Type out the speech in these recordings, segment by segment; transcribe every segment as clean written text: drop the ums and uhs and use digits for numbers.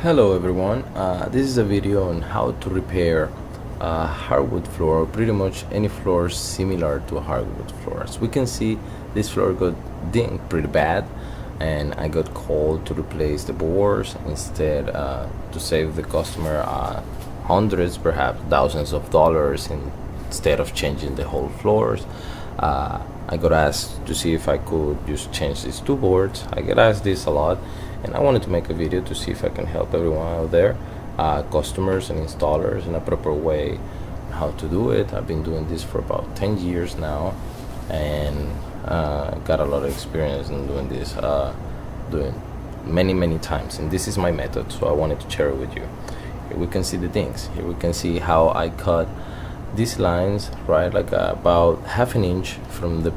Hello everyone, this is a video on how to repair a hardwood floor, or pretty much any floor similar to a hardwood floor. As we can see, this floor got dinged pretty bad, and I got called to replace the boards instead, to save the customer hundreds, perhaps thousands of dollars instead of changing the whole floors. I got asked to see if I could just change these two boards. I get asked this a lot, and I wanted to make a video to see if I can help everyone out there, customers and installers, in a proper way how to do it. I've been doing this for about 10 years now, and got a lot of experience in doing this, doing many times, and this is my method, so I wanted to share it with you. Here we can see the things. Here we can see how I cut these lines, right, like about half an inch from the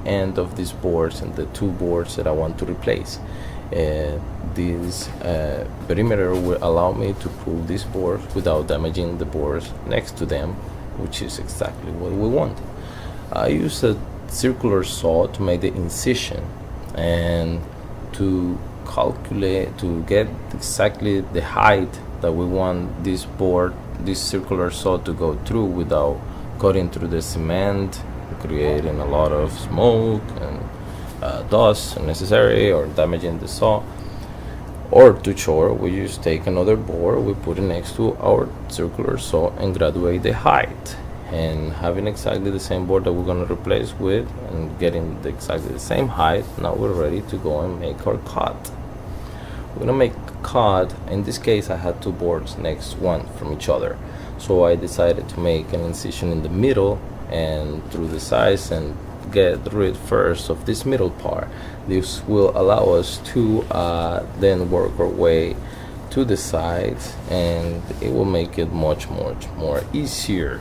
end of these boards and the two boards that I want to replace. This perimeter will allow me to pull these boards without damaging the boards next to them, which is exactly what we want. I use a circular saw to make the incision and to calculate, to get exactly the height that we want this circular saw to go through without cutting through the cement, creating a lot of smoke and dust unnecessary, or damaging the saw. Or to shore, we just take another board, we put it next to our circular saw and graduate the height. And having exactly the same board that we're going to replace with and getting exactly the same height, now we're ready to go and make our cut. We're gonna make a cut. In this case, I had two boards next one from each other, so I decided to make an incision in the middle and through the sides and get rid first of this middle part. This will allow us to then work our way to the sides, and it will make it much more easier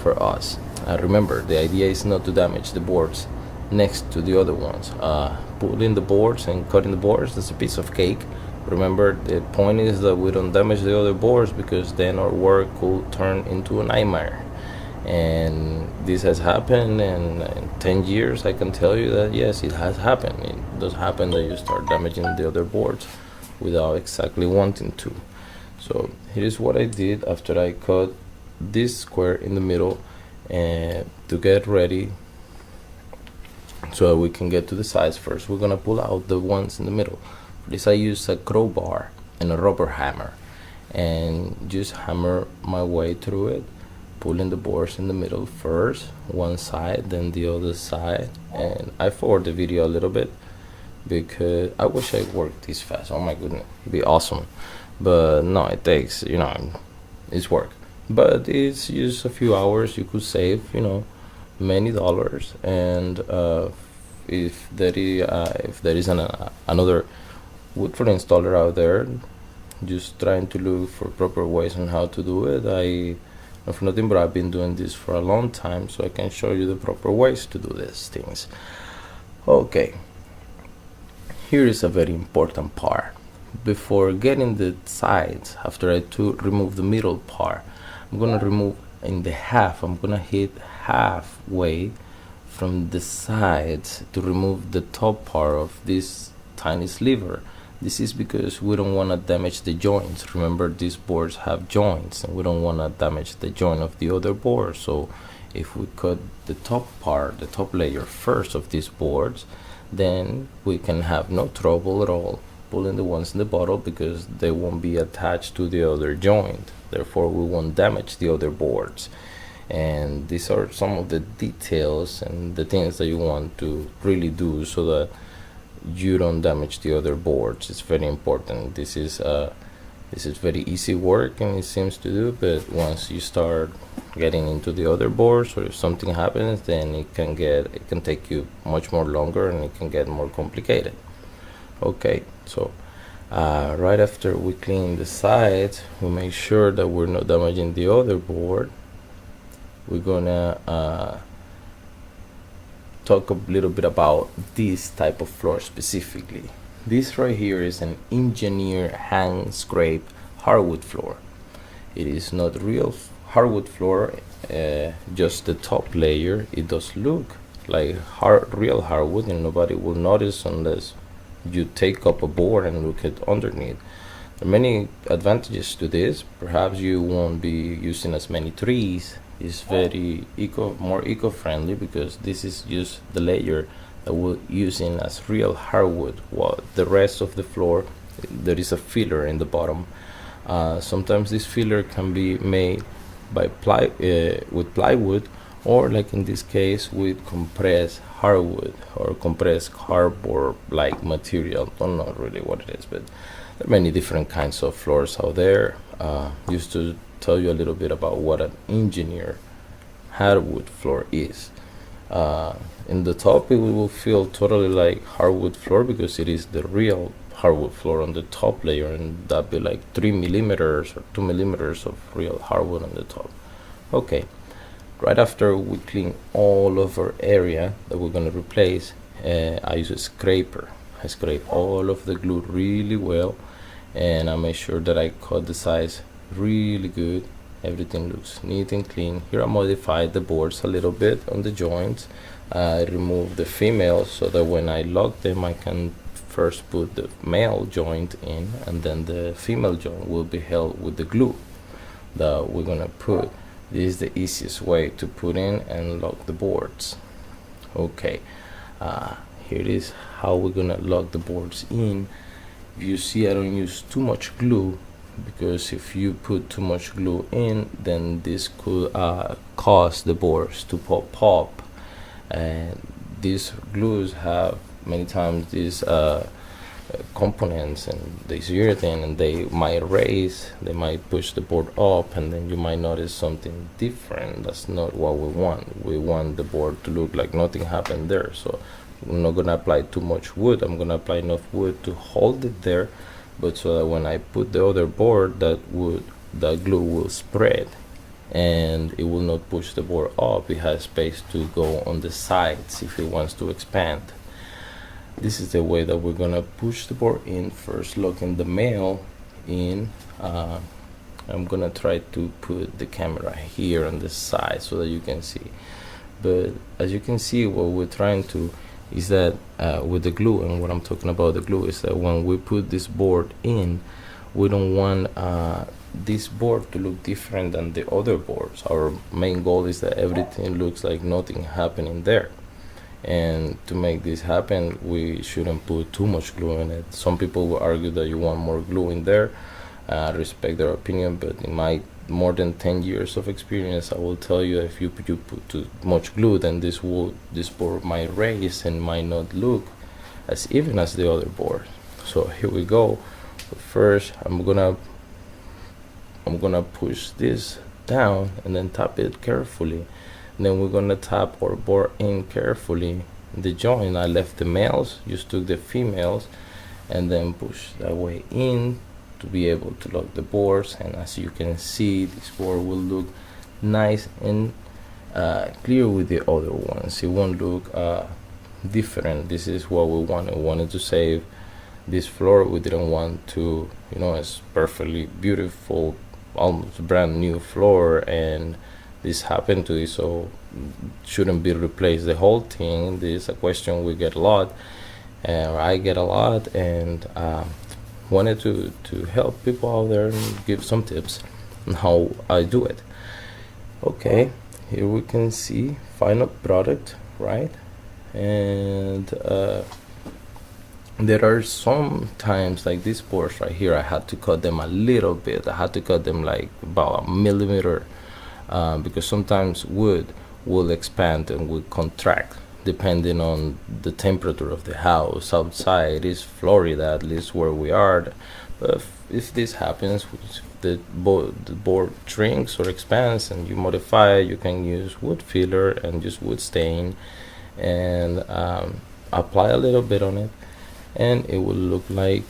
for us. Remember, the idea is not to damage the boards next to the other ones. Pulling the boards and cutting the boards, that's a piece of cake. Remember, the point is that we don't damage the other boards, because then our work could turn into a nightmare. And this has happened, and in 10 years I can tell you that yes, it has happened. It does happen that you start damaging the other boards without exactly wanting to. So here's what I did after I cut this square in the middle, and to get ready so that we can get to the sides. First, we're gonna pull out the ones in the middle. For this, I use a crowbar and a rubber hammer, and just hammer my way through it, pulling the boards in the middle first, one side, then the other side. And I forward the video a little bit because I wish I worked this fast. Oh my goodness, it'd be awesome. But no, it takes, it's work. But it's just a few hours. You could save, many dollars. And if there is another wood for installer out there just trying to look for proper ways on how to do it, if nothing, but I've been doing this for a long time, so I can show you the proper ways to do these things. Okay, here is a very important part. Before getting the sides, after I remove the middle part, I'm gonna remove in the half. I'm gonna hit halfway from the sides to remove the top part of this tiny sliver. This is because we don't want to damage the joints. Remember, these boards have joints, and we don't want to damage the joint of the other board. So if we cut the top part, the top layer first of these boards, then we can have no trouble at all pulling the ones in the bottom, because they won't be attached to the other joint. Therefore, we won't damage the other boards. And these are some of the details and the things that you want to really do so that you don't damage the other boards. It's very important. This is very easy work, and it seems to do, but once you start getting into the other boards, or if something happens, then it can take you much more longer, and it can get more complicated. Okay, so right after we clean the sides, we make sure that we're not damaging the other board. We're gonna talk a little bit about this type of floor specifically. This right here is an engineer hand scraped hardwood floor. It is not real hardwood floor, just the top layer. It does look like real hardwood, and nobody will notice unless you take up a board and look at underneath. There are many advantages to this. Perhaps you won't be using as many trees. It's very more eco-friendly because this is just the layer that we're using as real hardwood, while the rest of the floor there is a filler in the bottom. Sometimes this filler can be made by with plywood, or like in this case with compressed hardwood or compressed cardboard like material. Don't know really what it is, but there are many different kinds of floors out there. Used to tell you a little bit about what an engineer hardwood floor is. In the top it will feel totally like hardwood floor because it is the real hardwood floor on the top layer, and that'd be like 3 millimeters or 2 millimeters of real hardwood on the top. Okay, right after we clean all of our area that we're going to replace, I use a scraper. I scrape all of the glue really well, and I make sure that I cut the size really good. Everything looks neat and clean. Here I modified the boards a little bit on the joints. I removed the females so that when I lock them I can first put the male joint in, and then the female joint will be held with the glue that we're gonna put. This is the easiest way to put in and lock the boards. Okay, here it is how we're gonna lock the boards in. If you see, I don't use too much glue, because if you put too much glue in, then this could cause the boards to pop. And these glues have many times these components, and they irritate, and they might raise, they might push the board up, and then you might notice something different. That's not what we want. We want the board to look like nothing happened there. So I'm not gonna apply too much wood. I'm gonna apply enough wood to hold it there, but so that when I put the other board, that glue will spread and it will not push the board up. It has space to go on the sides if it wants to expand. This is the way that we're gonna push the board in, first locking the male in. I'm gonna try to put the camera here on the side so that you can see, but as you can see, what we're trying to is that with the glue, and what I'm talking about the glue is that when we put this board in, we don't want this board to look different than the other boards. Our main goal is that everything looks like nothing happening there, and to make this happen we shouldn't put too much glue in it. Some people will argue that you want more glue in there. I respect their opinion, but in my more than 10 years of experience, I will tell you, if you put too much glue, then this board might raise and might not look as even as the other board. So here we go. But first I'm gonna push this down and then tap it carefully, and then we're gonna tap our board in carefully. The joint, I left the males, just took the females, and then push that way in to be able to lock the boards. And as you can see, this board will look nice and clear with the other ones. It won't look different. This is what we wanted. We wanted to save this floor. We didn't want to, it's perfectly beautiful, almost brand new floor, and this happened to it, so shouldn't be replaced the whole thing. This is a question we get a lot, or I get a lot, and wanted to help people out there and give some tips on how I do it. Okay, here we can see final product, right? And there are some times, like these boards right here, I had to cut them a little bit. I had to cut them like about 1 millimeter, because sometimes wood will expand and will contract depending on the temperature of the house. Outside is Florida, at least where we are, but if this happens, the board shrinks or expands and you modify it, you can use wood filler and just wood stain and apply a little bit on it, and it will look like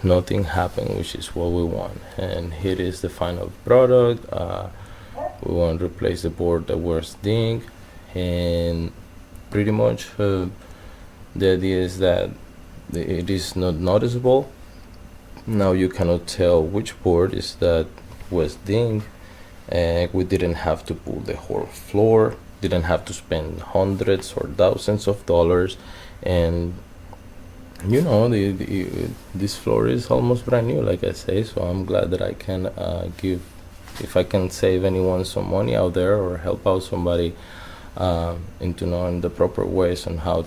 nothing happened, which is what we want. And here is the final product. We want to replace the board that was dinged, and pretty much the idea is that it is not noticeable. Now you cannot tell which board is that was dinged. We didn't have to pull the whole floor, didn't have to spend hundreds or thousands of dollars, and you know, this floor is almost brand new, like I say. So I'm glad that I can give, if I can save anyone some money out there or help out somebody into knowing the proper ways on how